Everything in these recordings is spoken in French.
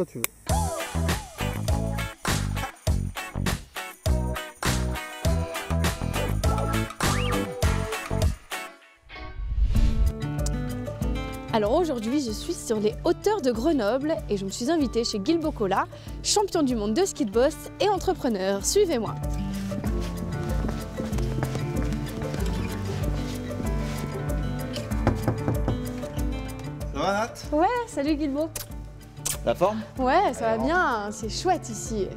Quand tu veux. Alors aujourd'hui, je suis sur les hauteurs de Grenoble et je me suis invitée chez Guilbaud Colas, champion du monde de ski de boss et entrepreneur. Suivez-moi. Ça va Nat? Ouais, salut Guilbaud. La forme? Ouais, ça va Alors. bien, c'est chouette ici.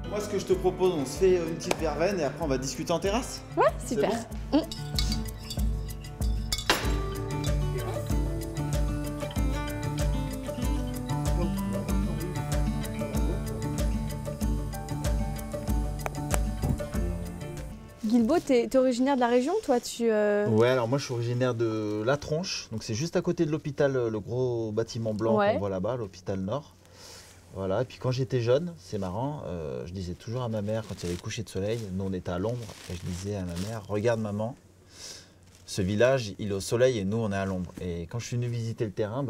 Moi ce que je te propose, on se fait une petite verveine et après on va discuter en terrasse. Ouais, super. Bon Guilbaud, t'es originaire de la région, toi Ouais, alors moi je suis originaire de La Tronche, donc c'est juste à côté de l'hôpital, le gros bâtiment blanc Ouais. qu'on voit là-bas, l'hôpital Nord. Voilà, et puis quand j'étais jeune, c'est marrant, je disais toujours à ma mère, quand il y avait coucher de soleil, nous on était à l'ombre, et je disais à ma mère, regarde maman, ce village il est au soleil et nous on est à l'ombre. Et quand je suis venu visiter le terrain,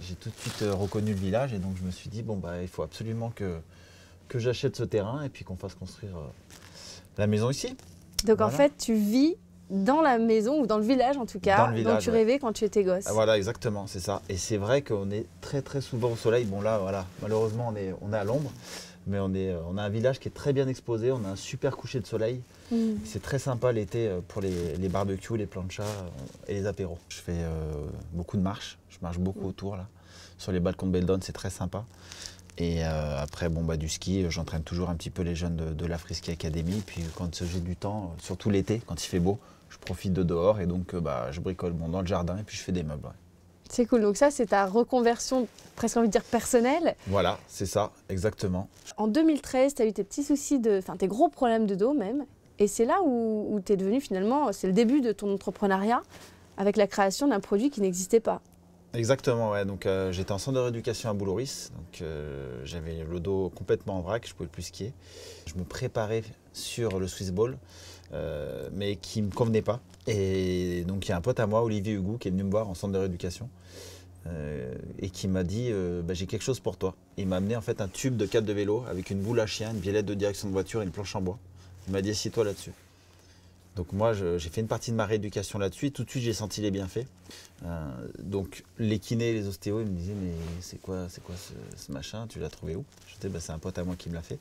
j'ai tout de suite reconnu le village, et donc je me suis dit, bon il faut absolument que j'achète ce terrain et puis qu'on fasse construire la maison ici. Donc en Voilà. fait, tu vis dans la maison, ou dans le village en tout cas, Dans le village, dont tu ouais. rêvais quand tu étais gosse. Ah, voilà, exactement, c'est ça. Et c'est vrai qu'on est très souvent au soleil. Bon là, voilà, malheureusement on est à l'ombre, mais on a un village qui est très bien exposé, on a un super coucher de soleil. Mm. C'est très sympa l'été pour les barbecues, les planchas et les apéros. Je fais beaucoup de marches, je marche beaucoup autour là, sur les balcons de Beldon, c'est très sympa. Et après, du ski, j'entraîne toujours un petit peu les jeunes de la Free Ski Academy. Puis quand j'ai du temps, surtout l'été, quand il fait beau, je profite de dehors et donc je bricole dans le jardin et puis je fais des meubles. Ouais. C'est cool, donc ça c'est ta reconversion, presque envie de dire personnelle. Voilà, c'est ça, exactement. En 2013, tu as eu tes petits soucis, tes gros problèmes de dos même. Et c'est là où tu es devenu finalement, c'est le début de ton entrepreneuriat avec la création d'un produit qui n'existait pas. Exactement, ouais. Donc j'étais en centre de rééducation à Bouloris, donc j'avais le dos complètement en vrac, je pouvais plus skier. Je me préparais sur le Swiss Ball, mais qui ne me convenait pas. Et donc il y a un pote à moi, Olivier Hugo, qui est venu me voir en centre de rééducation et qui m'a dit j'ai quelque chose pour toi. Il m'a amené en fait un tube de câble de vélo avec une boule à chien, une biellette de direction de voiture et une planche en bois. Il m'a dit assieds-toi là-dessus. Donc moi, j'ai fait une partie de ma rééducation là-dessus et tout de suite, j'ai senti les bienfaits. Donc les kinés, les ostéos, ils me disaient mais c'est quoi ce machin, tu l'as trouvé où? Je disais c'est un pote à moi qui me l'a fait.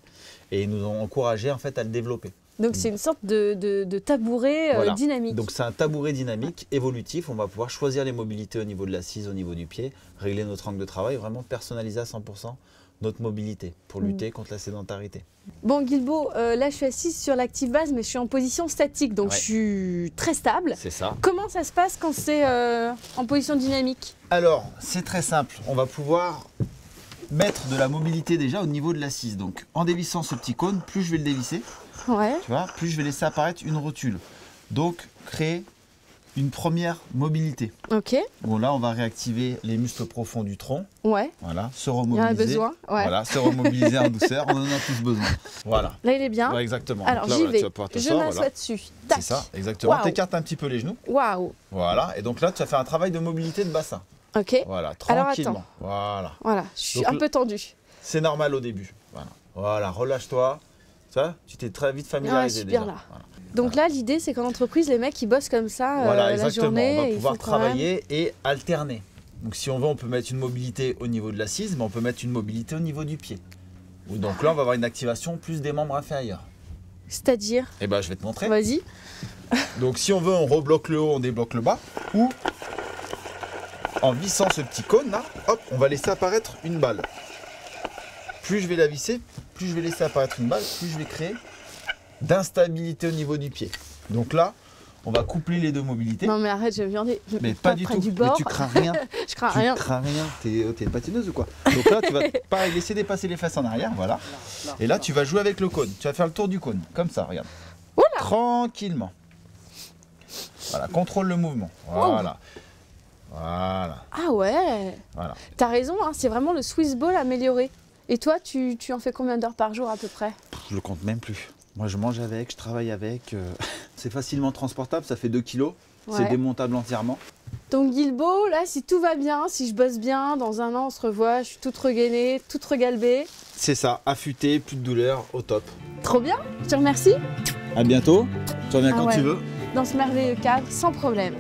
Et ils nous ont encouragés en fait à le développer. Donc c'est une sorte de tabouret Voilà. dynamique. Donc c'est un tabouret dynamique, évolutif. On va pouvoir choisir les mobilités au niveau de l'assise, au niveau du pied, régler notre angle de travail, vraiment personnaliser à 100% notre mobilité pour lutter contre la sédentarité. Bon Guilbaud, là je suis assise sur l'active base mais je suis en position statique donc Ouais. je suis très stable. C'est ça. Comment ça se passe quand c'est en position dynamique? Alors, c'est très simple. On va pouvoir mettre de la mobilité déjà au niveau de l'assise. Donc, en dévissant ce petit cône, plus je vais le dévisser, Ouais. tu vois, plus je vais laisser apparaître une rotule. Donc, créer une première mobilité. Ok. Bon, là, on va réactiver les muscles profonds du tronc. Ouais. Voilà, se Il y en a remobiliser. besoin. Ouais. Voilà, se remobiliser en douceur. On en a tous besoin. Voilà. Là il est bien. Ouais, exactement. Alors Donc là, j'y voilà, vais. tu vas pouvoir Je t'asseoir, m'assois voilà. dessus. Tac. C'est ça, exactement. Waouh. T'écartes un petit peu les genoux. Waouh. Voilà. Et donc là, tu vas faire un travail de mobilité de bassin. Ok. Voilà, Alors, tranquillement. attends. Voilà. Voilà. Je suis Donc, un peu tendue. C'est normal au début. Voilà, voilà, relâche-toi. Ça, tu t'es très vite Ouais, familiarisé je suis bien déjà. là. Voilà, Donc là l'idée c'est qu'en entreprise les mecs ils bossent comme ça Voilà, la exactement. journée. On va et ils pouvoir font quand même- travailler et alterner. Donc si on veut, on peut mettre une mobilité au niveau de l'assise, mais on peut mettre une mobilité au niveau du pied. Ou donc là, on va avoir une activation plus des membres inférieurs. C'est-à-dire, Et ben, je vais te montrer. vas-y. Donc si on veut, on rebloque le haut, on débloque le bas. Ou en vissant ce petit cône là, hop, on va laisser apparaître une balle. Plus je vais la visser, plus je vais laisser apparaître une balle, plus je vais créer d'instabilité au niveau du pied. Donc là, on va coupler les deux mobilités. Non mais arrête, je viens Mais pas du près tout. du Mais bord. tu crains rien. Je crains Tu rien. crains rien. T'es une patineuse ou quoi? Donc là, tu vas pareil laisser dépasser les fesses en arrière, voilà. Et là, tu vas jouer avec le cône. Tu vas faire le tour du cône, comme ça, regarde. Oula. Tranquillement. Voilà, contrôle le mouvement. Voilà. Voilà. Ah ouais. Voilà. T'as raison, hein, c'est vraiment le Swiss Ball amélioré. Et toi, tu en fais combien d'heures par jour à peu près? Je le compte même plus. Moi, je mange avec, je travaille avec. C'est facilement transportable, ça fait 2 kilos. C'est démontable entièrement. Donc Guilbeault, là, si tout va bien, si je bosse bien, dans un an, on se revoit, je suis toute regainée, toute regalbée. C'est ça, affûté, plus de douleur, au top. Trop bien, je te remercie. À bientôt, tu reviens quand ouais. tu veux. Dans ce merveilleux cadre, sans problème.